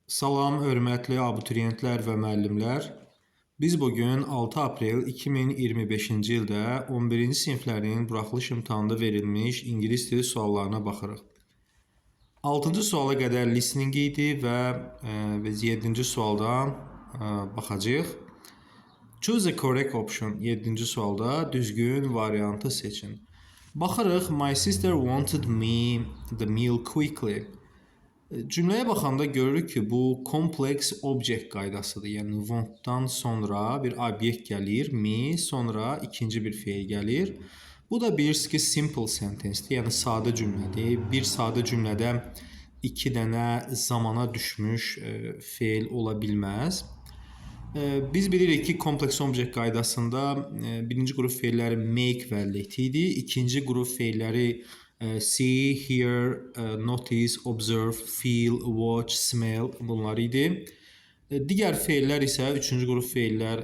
Salam, hörmətli abituriyentlər və müəllimlər. Biz bugün 6 aprel 2025-ci ildə 11-ci siniflərin buraxılış imtahanında verilmiş ingilis dili suallarına baxırıq. 6-cı suala qədər listening idi və biz 7-ci sualdan baxacağıq. Choose a correct option. 7-ci sualda düzgün variantı seçin. Baxırıq, my sister wanted me the meal quickly. Cümləyə baxanda görürük ki, bu complex object qaydasıdır. Yəni want-dan sonra bir obyekt gəlir, me, sonra ikinci bir feil gəlir. Bu da bilirsiniz ki, simple sentence-dir, yəni sadə cümlədir. Bir sadə cümlədə iki dənə zamana düşmüş feil ola bilməz. Biz bilirik ki, complex object qaydasında birinci qrup feilləri make və let idi. İkinci qrup feilləri see, hear, notice, observe, feel, watch, smell bunlar idi. Digər feillər isə üçüncü qrup feillər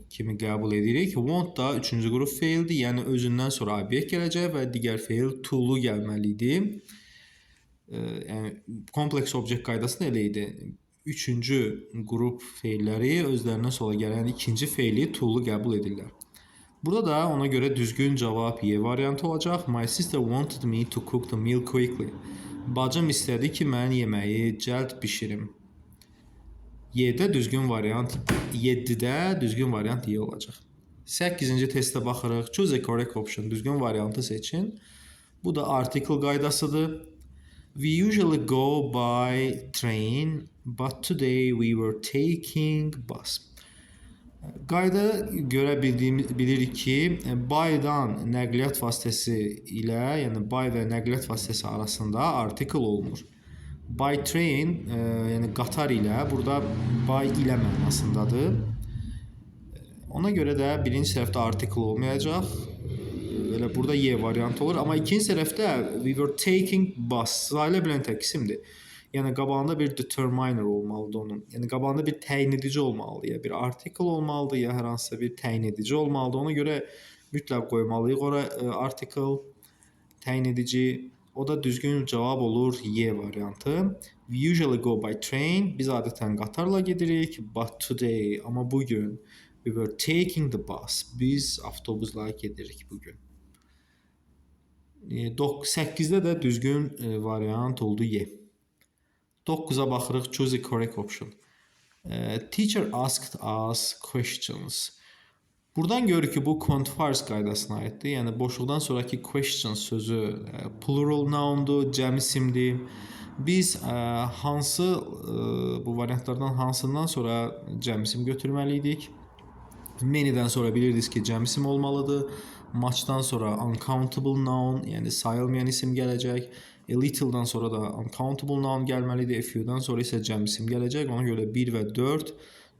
kimi qəbul edirik. Want da üçüncü qrup feildir, yəni özündən sonra obyekt gələcək və digər feil to-lu gəlməli idi. Yəni complex object qaydasında elə idi. Üçüncü qrup feilləri özlərindən sonra gələn ikinci feili to-lu qəbul edirlər. Burada da ona görə düzgün cavab Y variantı olacaq. My sister wanted me to cook the meal quickly. Bacım istədi ki, mən yeməyi cəld bişirim. Y-də düzgün variant, 7-də düzgün variant Y olacaq. 8-ci testə baxırıq. Choose a correct option. Düzgün variantı seçin. Bu da article qaydasıdır. We usually go by train, but today we were taking bus. Qayda görə bilirik ki, by'dan nəqliyyat vasitəsi ilə, yəni by və nəqliyyat vasitəsi arasında article olmur. By train, yəni qatar ilə, burada by ilə mənasındadır. Ona görə də birinci tərəfdə article olmayacaq. Elə burada Y variantı olur. Amma ikinci tərəfdə we were taking bus. Sayıla bilən tək isimdir. Yəni qabağında bir determiner olmalıdır onun. Yəni qabağında bir təyin edici olmalıdır. Ya bir article olmalıdır, ya hər hansısa bir təyin edici olmalıdır. Ona görə mütləq qoymalıyıq ora article, təyin edici. O da düzgün cavab olur Y variantı. We usually go by train. Biz adətən qatarla gedirik. But today, amma bugün we were taking the bus. Biz avtobusla gedirik bugün. 8-də də düzgün variant oldu Y. 9-a baxırıq. Choose a correct option. Teacher asked us questions. Buradan görürük ki, bu quantifiers qaydasına aiddir. Yəni boşluqdan sonraki questions sözü plural noundur, cəm isimdir. Biz hansı bu variantlardan hansından sonra cəm isim götürməliydik? Many'dən sonra bilirdiniz ki, cəm isim olmalıdır. Much'dan sonra uncountable noun, yəni sayılmayan isim gələcək. A little'dan sonra da uncountable noun gəlməlidir. A few'dan sonra isə cəm isim gələcək. Ona görə 1 və 4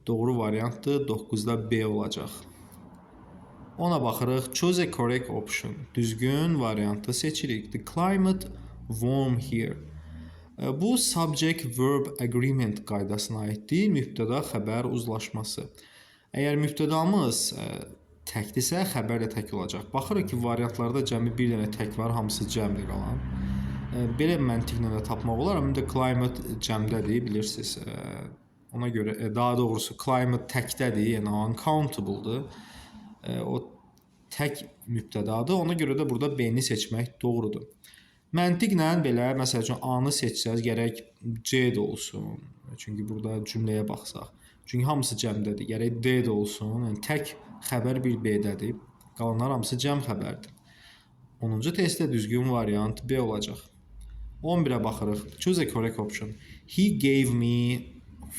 doğru variantdır. 9-da B olacaq. Ona baxırıq. Choose a correct option. Düzgün variantı seçirik. The climate warm here. Bu subject-verb agreement qaydasına aiddir. Mübtəda xəbər uzlaşması. Əgər mübtədamız təkdirsə, xəbər də tək olacaq. Baxırıq ki, variantlarda cəmi bir dənə tək var, hamısı cəmdir qalan. Belə məntiqlə də tapmaq olar, amma climate cəmdədir, bilirsiniz. Ona görə, daha doğrusu climate təkdədir, yəni uncountable-dır. O tək mübtədadır, ona görə də burada B-ni seçmək doğrudur. Məntiqlə belə, məsəl üçün A-nı seçsəz, gərək C də olsun. Çünki burada cümləyə baxsaq. Çünki hamısı cəmdədir. Gərək D də olsun. Yəni tək xəbər bir B-dədir. Qalanlar hamısı cəm xəbərdir. 10-cu testdə düzgün variant B olacaq. 11-ə baxırıq. Choose a correct option. He gave me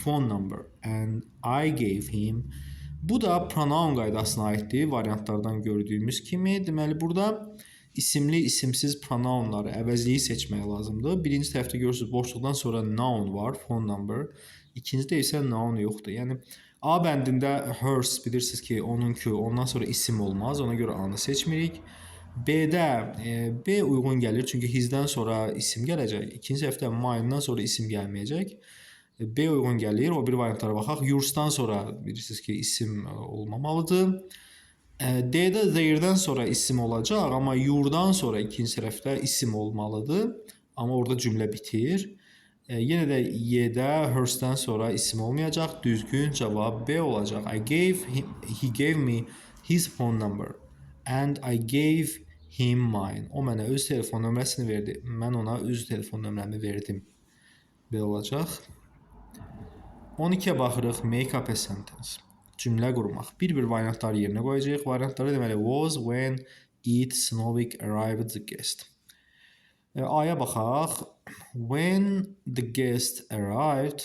phone number and I gave him. Bu da pronoun qaydasına aiddir. Variantlardan gördüyümüz kimi. Deməli, burada isimli, isimsiz pronounları, əvəzliyi seçmək lazımdır. Birinci tərəfdə görürsünüz, boşluqdan sonra noun var, phone number. İkincidə isə noun yoxdur. Yəni A bəndində hers bilirsiniz ki, onunki, ondan sonra isim olmaz. Ona görə A-nı seçmirik. B-də B uyğun gəlir, çünki his-dən sonra isim gələcək. İkinci tərəfdə mine-dan sonra isim gəlməyəcək. B uyğun gəlir. O bir variantlara baxaq. Yours-dan sonra bilirsiniz ki, isim olmamalıdır. D-də their-dən sonra isim olacaq, amma your-dan sonra ikinci tərəfdə isim olmalıdır. Amma orada cümlə bitir. Yenə də Y-də hers'dən sonra isim olmayacaq. Düzgün cavab B olacaq. He gave me his phone number and I gave him mine. O mənə öz telefon nömrəsini verdi. Mən ona öz telefon nömrəmi verdim. B olacaq. 12-yə baxırıq. Make up a sentence. Cümlə qurmaq. Bir-bir variantları yerinə qoyacağıq. Variantları deməli was, when, it, snowing, arrived the guest. A'ya baxaq. When the guest arrived,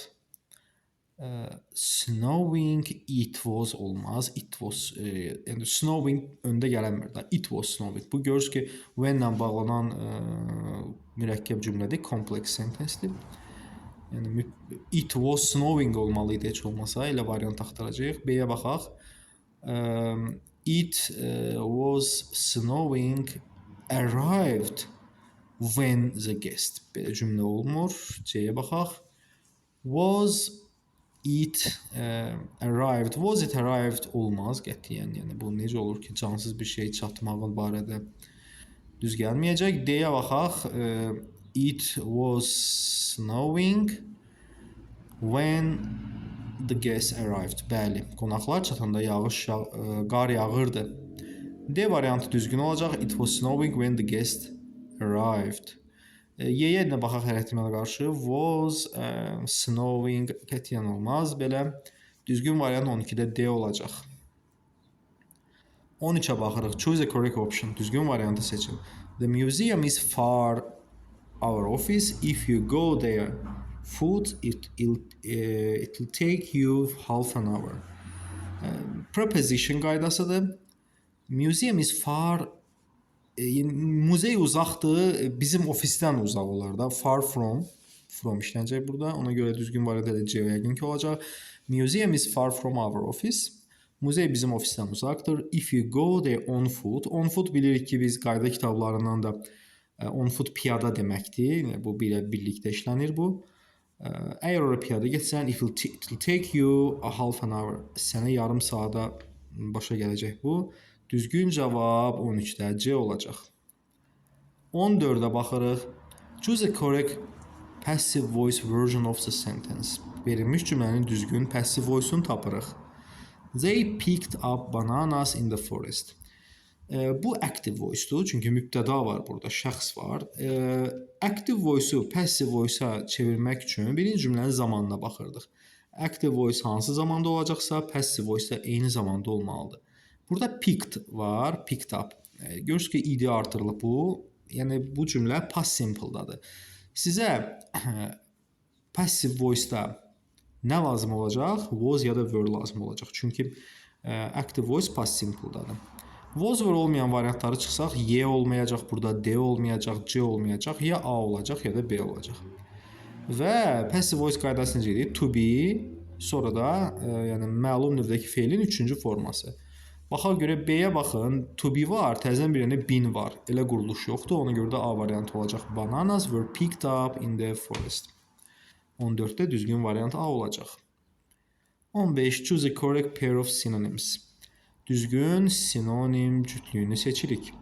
snowing, it was olmaz. It was, yəni snowing öndə gələnmir də. It was snowing. Bu görürüz ki, when-lə bağlanan mürəkkəb cümlədir, complex sentence-dir. Yəni it was snowing olmalı idi heç olmasa, elə variant axtaracağıq. B-yə baxaq. It was snowing, arrived when the guest. Belə cümlə olmur. C-yə baxaq. Was it arrived? Was it arrived olmaz qətiyyən. Yəni bu necə olur ki, cansız bir şey çatmağın barədə düz gəlməyəcək. D-yə baxaq. It was snowing when the guest arrived. Bəli, qonaqlar çatanda qar yağırdı. D variantı düzgün olacaq. It was snowing when the guest arrived. Y-yə də baxaq hər ehtimala qarşı. Was snowing qətiyyən olmaz. Belə düzgün variant 12-də D olacaq. 13-ə baxırıq. Choose a correct option. Düzgün variantı seçin. The museum is far our office. If you go there, it will take you half an hour. Preposition qaydasıdır. Museum is far, muzey uzaqdır, bizim ofisdən uzaq olar da. Far from işlənəcək burada. Ona görə düzgün variant da C yəqin ki olacaq. Museum is far from our office. Muzey bizim ofisdən uzaqdır. If you go there on foot. On foot bilirik ki, biz qayda kitablarından da on foot piyada deməkdir. Bu birlikdə işlənir bu. Əgər ora piyada getsən, it will take you a half an hour. Sənə yarım saata başa gələcək bu. Düzgün cavab 13-də C olacaq. 14-də baxırıq. Choose a correct passive voice version of the sentence. Verilmiş cümlənin düzgün passive voice-unu tapırıq. They picked up bananas in the forest. Bu active voice-dur, çünki mübtəda var burada, şəxs var. Active voice-u passive voice-a çevirmək üçün birinci cümlənin zamanına baxırdıq. Active voice hansı zamanda olacaqsa, passive voice da eyni zamanda olmalıdır. Burada picked var, picked up. Görürsünüz ki, id artırılıb bu. Yəni bu cümlə past simple-dadır. Sizə passive voice-da nə lazım olacaq? Was ya da were lazım olacaq. Çünki active voice past simple-dadır. Was were olmayan variantları çıxsaq, Y olmayacaq, burada D olmayacaq, C olmayacaq, ya A olacaq, ya da B olacaq. Və passive voice qaydası necədir? To be, sonra da yəni məlum növdəki feilin 3-cü forması. Baxaq görə B-yə baxın, to be var, təzədən bir dənə been var. Elə quruluş yoxdur, ona görə də A variantı olacaq. Bananas were picked up in the forest. 14-də düzgün variant A olacaq. 15. Choose a correct pair of synonyms. Düzgün sinonim cütlüyünü seçirik.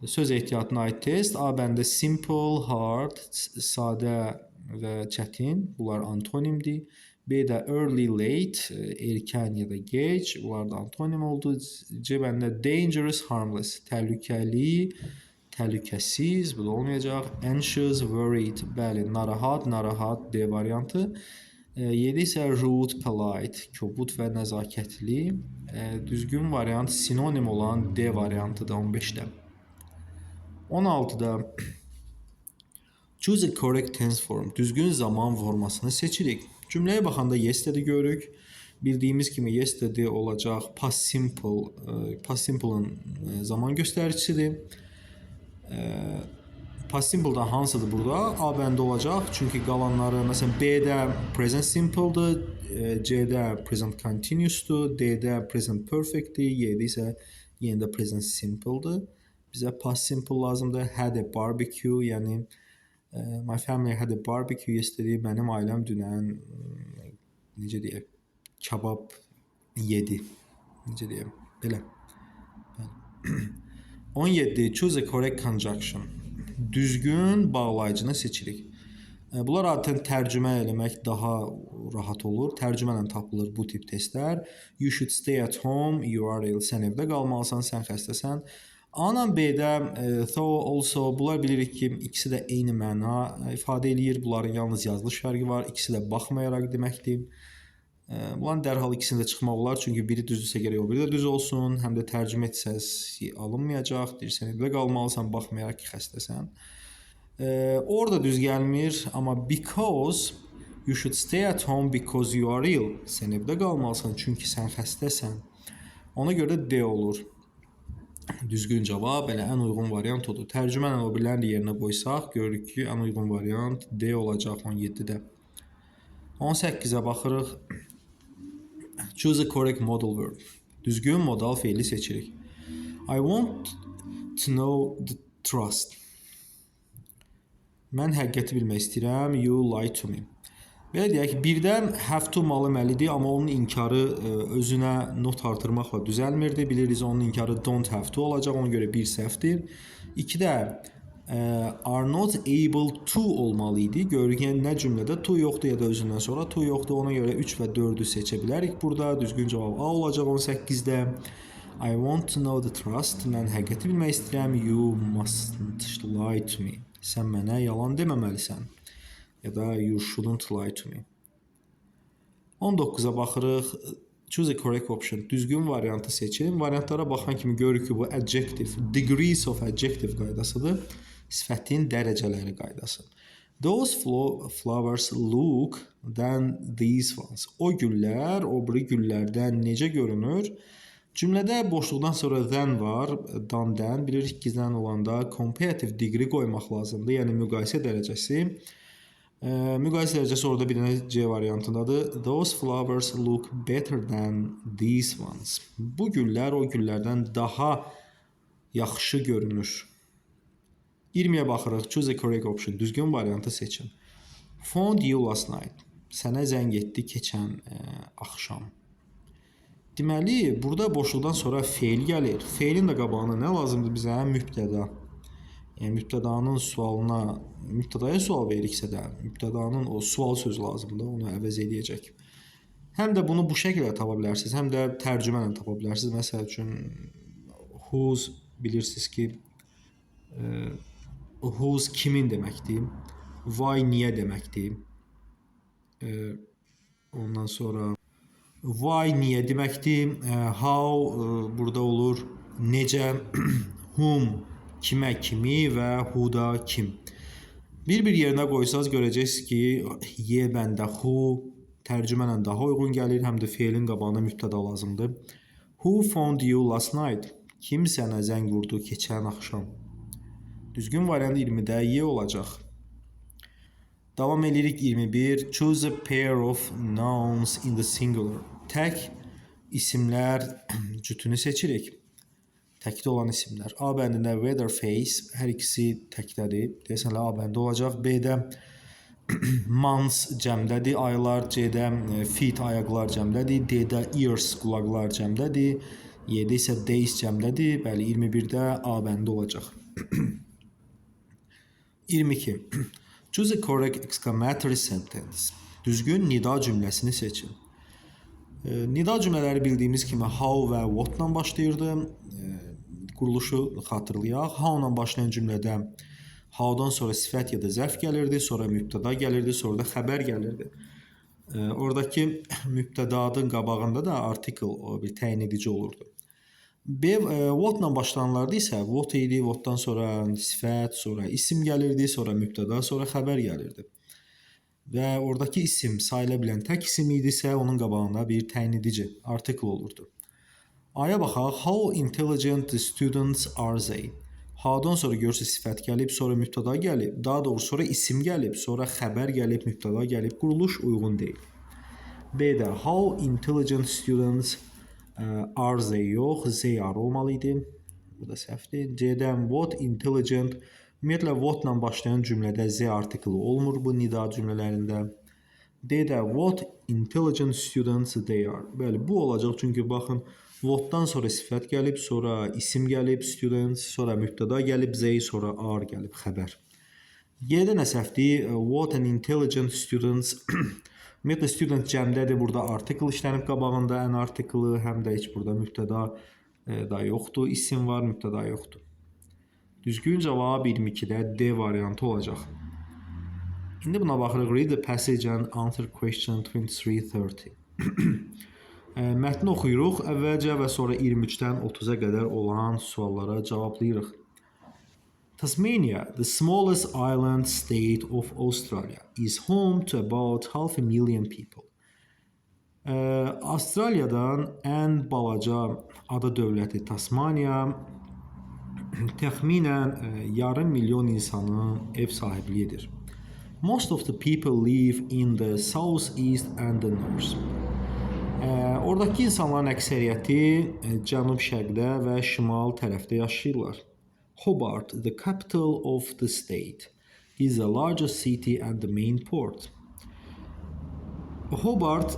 Söz ehtiyatına aid test. A bəndə simple, hard, sadə və çətin. Bunlar antonimdir. B-də early, late, erkən ya da gec. Bunlar da antonim oldu. C bəndə dangerous, harmless. Təhlükəli, təhlükəsiz. Bu da olmayacaq. Anxious, worried. Bəli, narahat, narahat. D variantı. 7 isə rude, polite, kobud və nəzakətli. Düzgün variant sinonim olan D variantıdır 15-də. 16-da choose a correct tense form. Düzgün zaman formasını seçirik. Cümləyə baxanda yesterday görürük. Bildiyimiz kimi yesterday olacaq past simple, past simple'ın zaman göstəricisidir. Past simple-da hansıdır burada? A bəndə olacaq. Çünki qalanları, məsələn, B-də present simple-dır, C-də present continuous-dur, D-də present perfect-dir, Y-də isə yenə də present simple-dır. Bizə past simple lazımdır. Had a barbecue, yəni my family had a barbecue yesterday. Mənim ailəm dünən necə deyək, kabab yedi. Necə deyək, belə. 17. Choose a correct conjunction. Düzgün bağlayıcını seçirik. Bunlar adətən tərcümə eləmək daha rahat olur. Tərcümə ilə tapılır bu tip testlər. You should stay at home, you are ill. Sən evdə qalmalısan, sən xəstəsən. A-la B-də though, also bunlar bilirik ki, ikisi də eyni məna ifadə eləyir. Bunların yalnız yazılış fərqi var. İkisi də baxmayaraq deməkdir. Bunların dərhal ikisində çıxmaq olar, çünki biri düzdürsə gərək o biri də düz olsun. Həm də tərcümə etsəz alınmayacaq. Deyirsən evdə qalmalısan, baxmayaraq ki, xəstəsən. Orada düz gəlmir, amma because you should stay at home because you are ill. Sən evdə qalmalısan, çünki sən xəstəsən. Ona görə D olur. Düzgün cavab, elə ən uyğun variant odur. Tərcümə ilə o birilərini yerinə qoysaq, görürük ki, ən uyğun variant D olacaq 17-də. 18-ə baxırıq. Choose a correct modal verb. Düzgün modal feili seçirik. I want to know the trust. Mən həqiqəti bilmək istəyirəm. You lie to me. Belə deyək ki, birdən have to malıməlidir, amma onun inkarı özünə not artırmaqla düzəlmirdi. Biliriz, onun inkarı don't have to olacaq, ona görə bir səhvdir. 2-də are not able to olmalı idi. Görürük, yəni nə cümlədə to yoxdur ya da özündən sonra to yoxdur. Ona görə 3 və 4-ü seçə bilərik burada. Düzgün cavab A olacaq 18-də. I want to know the trust. Mən həqiqəti bilmək istəyirəm. You mustn't lie to me. Sən mənə yalan deməməlisən. Ya da you shouldn't lie to me. 19-a baxırıq. Choose a correct option. Düzgün variantı seçin. Variantlara baxan kimi görürük ki, bu adjective, degrees of adjective qaydasıdır. Sifətin dərəcələri qaydası. Those flowers look than these ones. O güllər, o biri güllərdən necə görünür? Cümlədə boşluqdan sonra than var, dan-dən. Bilirik ki, than olanda comparative degree qoymaq lazımdır, yəni müqayisə dərəcəsi. Müqayisə dərəcəsi orada bir dənə C variantındadır. Those flowers look better than these ones. Bu güllər o güllərdən daha yaxşı görünür. 20-yə baxırıq. Choose a correct option. Düzgün variantı seçin. Phoned you last night. Sənə zəng etdi keçən axşam. Deməli, burada boşluqdan sonra feil gəlir. Feilin də qabağına nə lazımdır bizə? Mübtəda. Yəni, mübtədanın sualına, mübtədaya sual veriksə də, mübtədanın o sual sözü lazımdır, onu əvəz edəcək. Həm də bunu bu şəkildə tapa bilərsiniz, həm də tərcümə ilə tapa bilərsiniz. Məsəl üçün, whose bilirsiniz ki, whose kimin deməkdir, why niyə deməkdir. Ondan sonra why niyə deməkdir, how burada olur, necə, whom kimə kimi və who da kim. Bir yerinə qoysaz görəcəksiniz ki, Y bəndə who tərcümə ilə daha uyğun gəlir, həm də feilin qabağına mübtəda lazımdır. Who phoned you last night? Kim sənə zəng vurdu keçən axşam? Düzgün variant 20-də Y olacaq. Davam edirik 21. Choose a pair of nouns in the singular. Tək isimlər cütünü seçirik. Təkdə olan isimlər. A bəndində weather face, hər ikisi təkdədir. Deyəsən, A bəndə olacaq. B-də months cəmdədir, aylar. C-də feet, ayaqlar cəmdədir. D-də ears, qulaqlar cəmdədir. Y-də isə days cəmdədir. Bəli, 21-də A bəndə olacaq. 22. Choose a correct exclamatory sentence. Düzgün nida cümləsini seçin. Nida cümlələri bildiyimiz kimi how və what-la başlayırdı. Quruluşu xatırlayaq. How-la başlayan cümlədə how-dan sonra sifət ya da zərf gəlirdi, sonra mübtəda gəlirdi, sonra da xəbər gəlirdi. Oradakı mübtədanın qabağında da article, bir təyin edici olurdu. What-la başlananlarda isə what idi, what-dan sonra sifət, sonra isim gəlirdi, sonra mübtəda, sonra xəbər gəlirdi. Və oradakı isim sayıla bilən tək isim idisə, onun qabağında bir təyin edici, article olurdu. Aya baxaq, how intelligent the students are they? How-dan sonra görürsünüz sifət gəlib, sonra mübtəda gəlib, daha doğrusu sonra isim gəlib, sonra xəbər gəlib, mübtəda gəlib, quruluş uyğun deyil. B-də how intelligent students are they yox, they are olmalı idi. Bu da səhvdir. C-dən what intelligent, ümumiyyətlə what-la başlayan cümlədə Z artiklı olmur bu nida cümlələrində. D-də what intelligent students they are. Bəli, bu olacaq çünki baxın, what-dan sonra sifət gəlib, sonra isim gəlib, students, sonra mübtəda gəlib, they, sonra are gəlib, xəbər. Y'də nə səhvdir? What an intelligent students. Ümumiyyətlə student cəmdədir. Burada article işlənib qabağında, an article, həm də heç burada mübtəda da yoxdur. İsim var, mübtəda yoxdur. Düzgün cavab 22-də D variantı olacaq. İndi buna baxırıq. Read the passage and answer question 23:30. Mətni oxuyuruq əvvəlcə və sonra 23-dən 30-a qədər olan suallara cavablayırıq. Tasmania, the smallest island state of Australia, is home to about 500,000 people. Avstraliyadan ən balaca ada dövləti Tasmaniya təxminən yarım milyon insanın ev sahibliyi edir. Most of the people live in the southeast and the north. Oradakı insanların əksəriyyəti cənub-şərqdə və şimal tərəfdə yaşayırlar. Hobart, the capital of the state, is the largest city and the main port. Hobart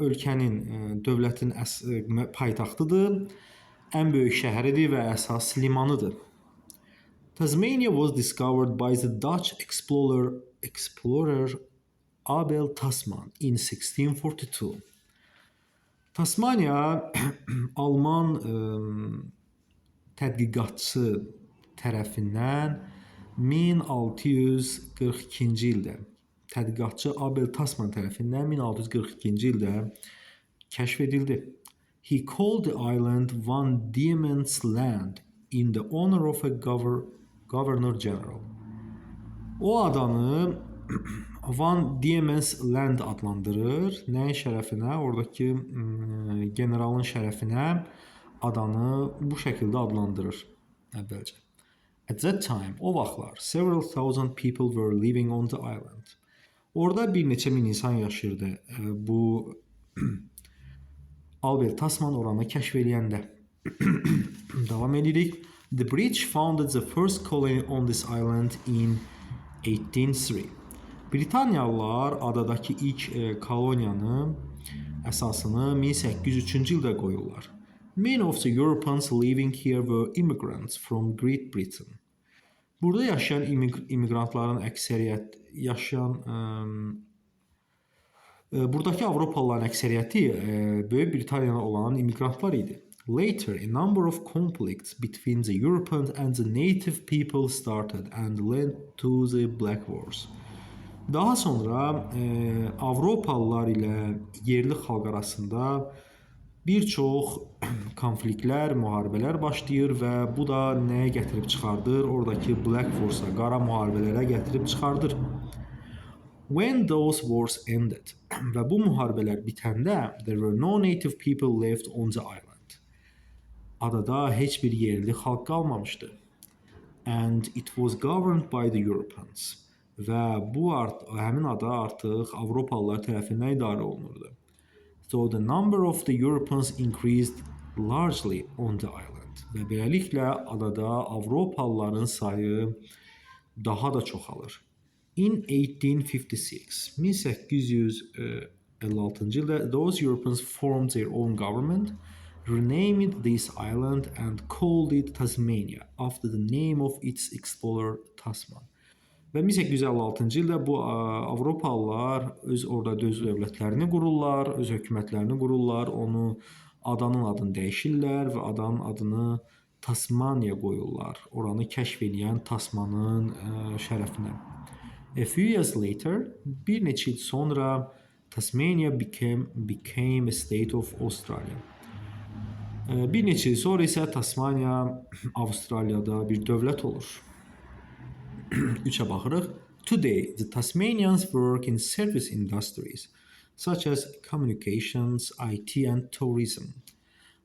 ölkənin, dövlətin paytaxtıdır, ən böyük şəhəridir və əsas limanıdır. Tasmania was discovered by the Dutch explorer Abel Tasman in 1642. Tasmaniya Alman tədqiqatçı tərəfindən 1642-ci ildə tədqiqatçı Abel Tasman tərəfindən 1642-ci ildə kəşf edildi. He called the island Van Diemen's Land in the honor of a Governor General. O adanı Van Diemen's Land adlandırır. Nəyin şərəfinə? Oradakı generalın şərəfinə adanı bu şəkildə adlandırır əvvəlcə. At that time, o vaxtlar, several thousand people were living on the island. Orada bir neçə min insan yaşayırdı. Bu Albert Tasman oranı kəşf eləyəndə. Davam edirik. The British founded the first colony on this island in 1803. Britaniyalılar adadakı ilk koloniyanın əsasını 1803-cü ildə qoyurlar. Many of the Europeans living here were immigrants from Great Britain. Burada yaşayan immigrantların buradakı Avropalıların əksəriyyəti Böyük Britaniyadan olan immigrantlar idi. Later, a number of conflicts between the Europeans and the native people started and led to the Black Wars. Daha sonra Avropalılar ilə yerli xalq arasında bir çox konfliktlər, müharibələr başlayır və bu da nəyə gətirib çıxardır? Oradakı Black Wars-a, qara müharibələrə gətirib çıxardır. When those wars ended və bu müharibələr bitəndə, there were no native people left on the island. Adada heç bir yerli xalq qalmamışdı. And it was governed by the Europeans. Və bu həmin ada artıq Avropalılar tərəfindən idarə olunurdu. So the number of the Europeans increased largely on the island. Və beləliklə adada Avropalıların sayı daha da çoxalır. In 1856, 1856-cı ildə those Europeans formed their own government, renamed this island and called it Tasmania after the name of its explorer Tasman. Və 1856-cı ildə bu Avropalılar orada öz dövlətlərini qururlar, öz hökumətlərini qururlar, adanın adını dəyişirlər və adanın adını Tasmania qoyurlar. Oranı kəşf edən Tasmanın şərəfinə. A few years later, bir neçə il sonra Tasmania became a state of Australia. Bir neçə il sonra isə Tasmania Avstraliyada bir dövlət olur. 3-ə baxırıq. Today, the Tasmanians work in service industries such as communications, IT and tourism.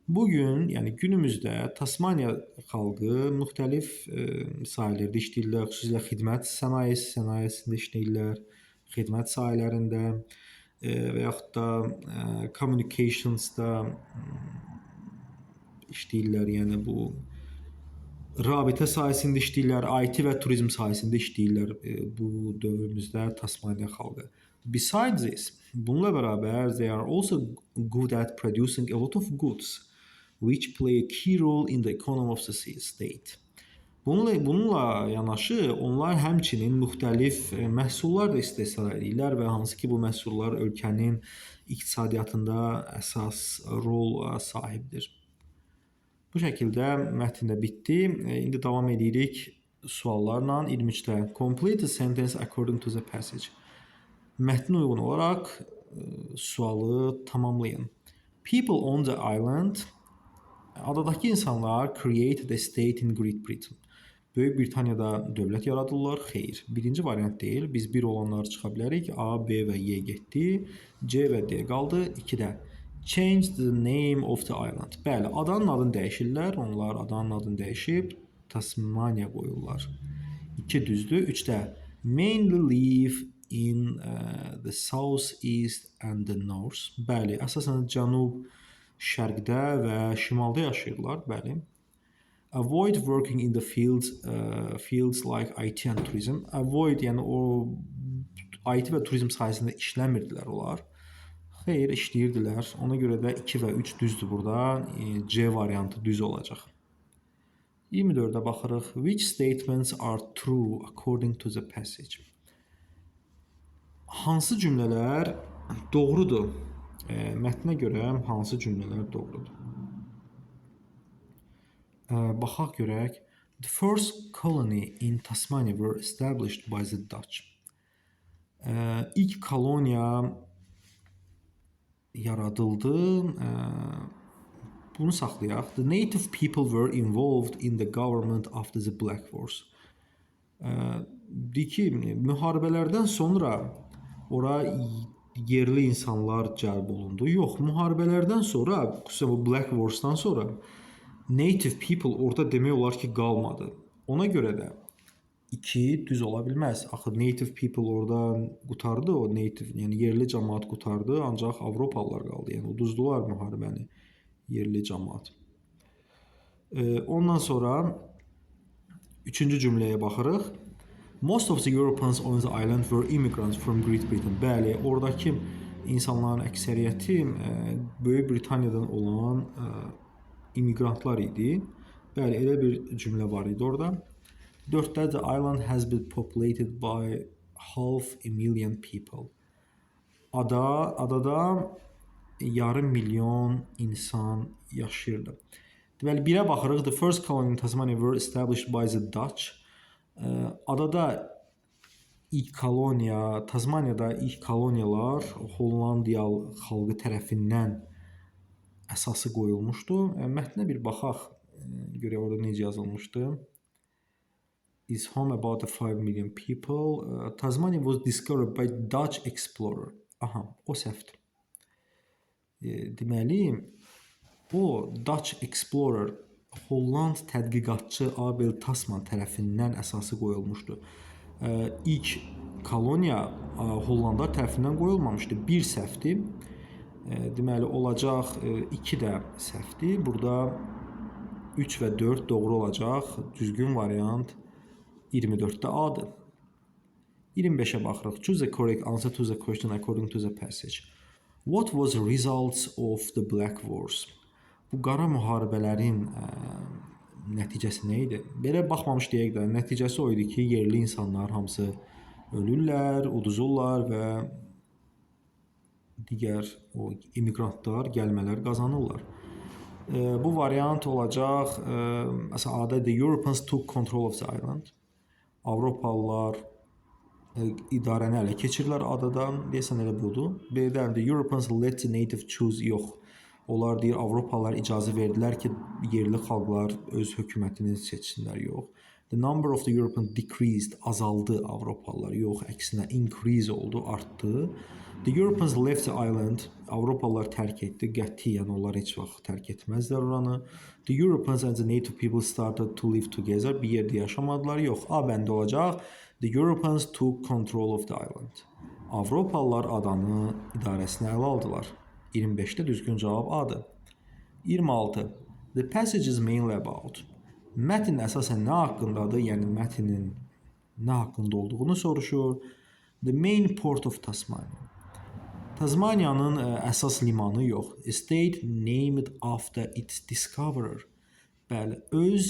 Bugün, yəni günümüzdə Tasmaniya xalqı müxtəlif sahələrdə işləyirlər, xüsusilə xidmət sənayesində işləyirlər, xidmət sahələrində və yaxud da communicationsda işləyirlər, yəni bu rabitə sahəsində işləyirlər, IT və turizm sahəsində işləyirlər bu dövrümüzdə Tasmaniya xalqı. Besides this, bununla bərabər, they are also good at producing a lot of goods, which play a key role in the economy of the state. Bununla yanaşı onlar həmçinin müxtəlif məhsullar da istehsal edirlər və hansı ki bu məhsullar ölkənin iqtisadiyyatında əsas rol sahibdir. Bu şəkildə mətn də bitdi. İndi davam edirik suallarla. 23-də complete the sentence according to the passage. Mətnə uyğun olaraq sualı tamamlayın. People on the island, adadakı insanlar created a state in Great Britain. Böyük Britaniyada dövlət yaradırlar. Xeyr. Birinci variant deyil. Biz bir olanları çıxa bilərik. A, B və Y getdi. C və D qaldı. 2-də change the name of the island. Bəli, adanın adını dəyişirlər. Onlar adanın adını dəyişib Tasmania qoyurlar. 2 düzdür. 3-də mainly live in the south east and the north. Bəli, əsasən cənub, şərqdə və şimalda yaşayırlar. Bəli. Avoid working in the fields like IT and tourism. Avoid, yəni o IT və turizm sahəsində işləmirdilər onlar. Xeyr, işləyirdilər. Ona görə də 2 və 3 düzdür burada. C variantı düz olacaq. 24-də baxırıq. Which statements are true according to the passage? Hansı cümlələr doğrudur? Mətnə görə hansı cümlələr doğrudur? Baxaq görək. The first colony in Tasmania were established by the Dutch. İlk koloniya yaradıldı. Bunu saxlayaq. The native people were involved in the government after the Black Wars. Deyir ki, müharibələrdən sonra ora yerli insanlar cəlb olundu. Yox, müharibələrdən sonra, xüsusən bu Black Wars'dan sonra native people orada demək olar ki, qalmadı. Ona görə də 2 düz ola bilməz. Axı native people orada qutardı, o native, yəni yerli cəmaət qutardı, ancaq Avropalılar qaldı. Yəni uduzdular müharibəni yerli cəmaət. Ondan sonra 3-cü cümləyə baxırıq. Most of the Europeans on the island were immigrants from Great Britain. Bəli, oradakı insanların əksəriyyəti Böyük Britaniyadan olan immigrantlar idi. Bəli, elə bir cümlə var idi orada. 4-də the island has been populated by 500,000 people. Adada yarım milyon insan yaşayırdı. Deməli, 1-ə baxırıq. The first colony in Tasmania were established by the Dutch. Adada ilk koloniya, Tasmaniyada ilk koloniyalar Hollandiyalı xalqı tərəfindən əsası qoyulmuşdu. Mətnə bir baxaq, görək orada necə yazılmışdı. Is home about 5 million people. Tasmania was discovered by Dutch explorer. Aha, o səhvdir. Deməli, o Dutch explorer Holland tədqiqatçı Abel Tasman tərəfindən əsası qoyulmuşdu. İlk koloniya Hollandlar tərəfindən qoyulmamışdı. 1 səhvdir. Deməli, olacaq 2 də səhvdir. Burada 3 və 4 doğru olacaq. Düzgün variant 24-də A-dır. 25-ə baxırıq. Choose the correct answer to the question according to the passage. What was the results of the Black Wars? Bu qara müharibələrin nəticəsi nə idi? Belə baxmamış deyək də, nəticəsi o idi ki, yerli insanlar hamısı ölürlər, uduzurlar və digər o immigrantlar gəlmələr qazanırlar. Bu variant olacaq, məsələn, A-da the Europeans took control of the island. Avropalılar idarəni ələ keçirlər adadan, deyəsən elə budur. B-dən the Europeans let the native choose, yox. Onlar deyir, Avropalılar icazə verdilər ki, yerli xalqlar öz hökumətini seçsinlər, yox. The number of the Europeans decreased, azaldı Avropalılar, yox, əksinə increase oldu, artdı. The Europeans left the island, Avropalılar tərk etdi, qətiyyən onlar heç vaxt tərk etməzlər oranı. The Europeans and the native people started to live together, bir yerdə yaşamadılar, yox, A bəndə olacaq. The Europeans took control of the island. Avropalılar adanı idarəsinə ələ aldılar. 25-də düzgün cavab A-dır. 26. The passage is mainly about. Mətn əsasən nə haqqındadır? Yəni mətnin nə haqqında olduğunu soruşur. The main port of Tasmania. Tasmaniyanın əsas limanı yox. A state named after its discoverer. Bəli, öz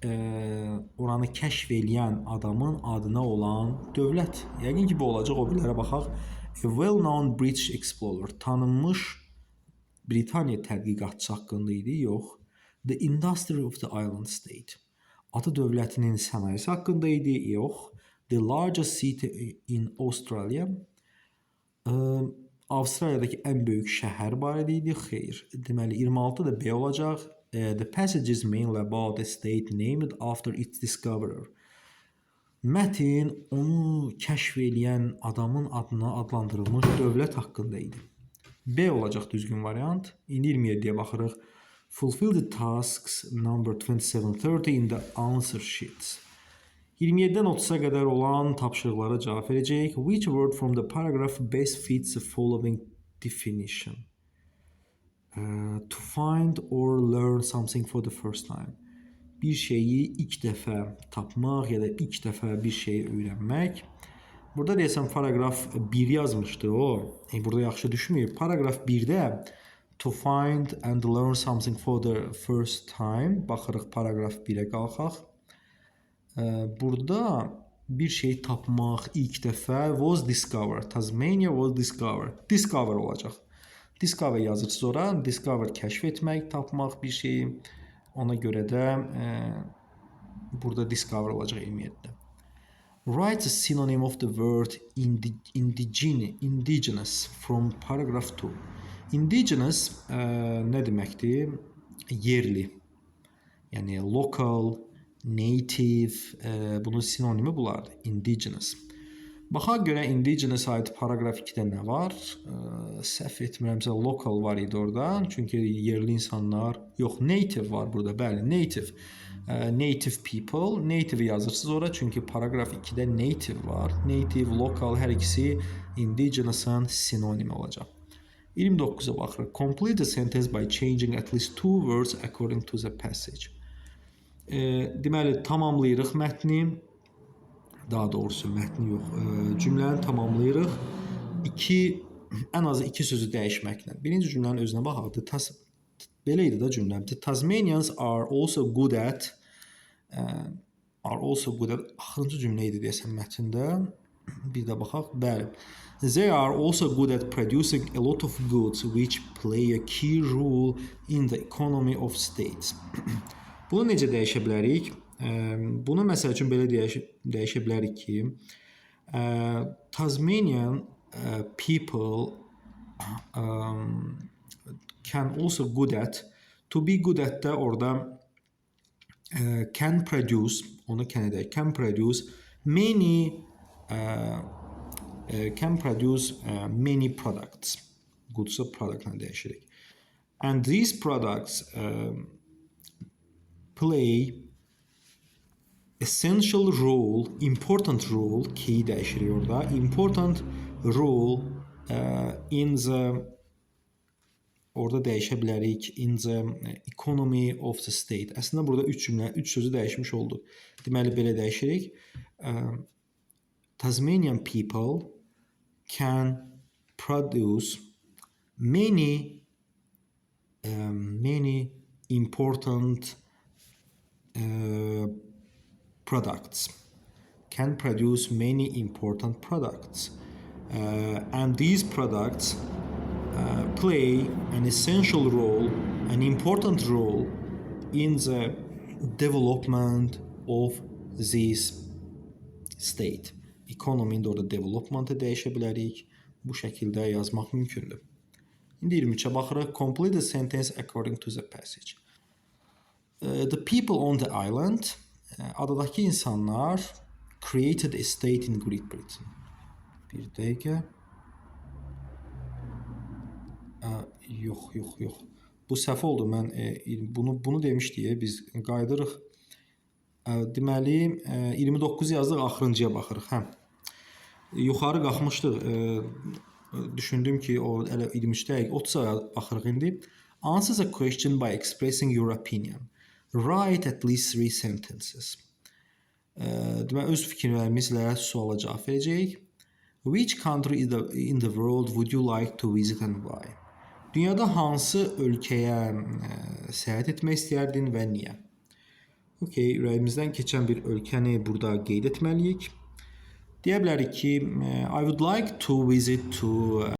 oranı kəşf edən adamın adına olan dövlət. Yəqin ki, bu olacaq. O birlərə baxaq. A well-known British explorer. Tanınmış Britaniya tədqiqatçısı haqqında idi. Yox. The industry of the island state. Adı dövlətinin sənayesi haqqında idi. Yox. The largest city in Australia. Avstraliyadakı ən böyük şəhər barədə idi. Xeyr. Deməli 26 da B olacaq. The passage is mainly about a state named after its discoverer. Mətn onu kəşf edən adamın adına adlandırılmış dövlət haqqında idi. B olacaq düzgün variant. İndi 27-yə baxırıq. Fulfill the tasks number 2730 in the answer sheets. 27-dən 30-a qədər olan tapşırıqlara cavab verəcəyik. Which word from the paragraph best fits the following definition? To find or learn something for the first time. Bir şeyi ilk dəfə tapmaq ya da ilk dəfə bir şeyi öyrənmək. Burada deyəsən paragraf 1 yazmışdı o. Burada yaxşı düşməyib. Paragraf 1-də to find and learn something for the first time. Baxırıq paragraf 1-ə qalxaq. Burada bir şey tapmaq ilk dəfə was discovered. Tasmania was discovered. Discover olacaq. Discover yazırsınız ora. Discover kəşf etmək, tapmaq bir şeyi. Ona görə də burada discover olacaq 27-də. Write a synonym of the word indigenous from paragraph 2. Indigenous nə deməkdir? Yerli. Yəni local, native, bunun sinonimi bulardır. Indigenous. Baxaq görə indigenous aid paragraf 2-də nə var? Səhv etmirəmsə local var idi orada. Çünki yerli insanlar, yox native var burada. Bəli, native. Native people. Native yazırsınız ora çünki paragraf 2-də native var. Native, local hər ikisi indigenous-ın sinonimi olacaq. 29-a baxırıq. Complete the sentence by changing at least two words according to the passage. Deməli, tamamlayırıq mətni. Daha doğrusu mətni yox. Cümləni tamamlayırıq. Ən azı 2 sözü dəyişməklə. Birinci cümlənin özünə baxaq. Belə idi də cümləm. The Tasmanians are also good at axırıncı cümlə idi deyəsən mətndə. Bir də baxaq. Bəli. They are also good at producing a lot of goods which play a key role in the economy of states. Bunu necə dəyişə bilərik? Bunu məsəl üçün belə dəyişə bilərik ki, Tasmanian people can also good at, to be good at də orada can produce, onu can edək, can produce many products. Goods-u product-la dəyişirik. And these products play essential role, important role, key dəyişirik orada. Important role in the, orada dəyişə bilərik, in the economy of the state. Əslində burada 3 sözü dəyişmiş olduq. Deməli belə dəyişirik. Tasmanian people can produce many important products. Can produce many important products. And these products play an essential role, an important role in the development of this state. Economy-də orada development-ı dəyişə bilərik. Bu şəkildə yazmaq mümkündür. İndi 23-ə baxırıq. Complete the sentence according to the passage. The people on the island, adadakı insanlar created a state in Great Britain. Bir dəqiqə. Yox. Bu səhv oldu. Mən bunu demişdik. Biz qaydırıq. Deməli 29 yazdıq, axırıncıya baxırıq. Yuxarı qalxmışdıq. Düşündüm ki, o elə 23-də 30-a baxırıq indi. Answer a question by expressing your opinion. Write at least 3 sentences. Deməli öz fikirlərimizlə suala cavab verəcəyik. Which country in the world would you like to visit and why? Dünyada hansı ölkəyə səyahət etmək istərdin və niyə? Okay, ürəyimizdən keçən bir ölkəni burada qeyd etməliyik. Deyə bilərik ki, I would like to visit to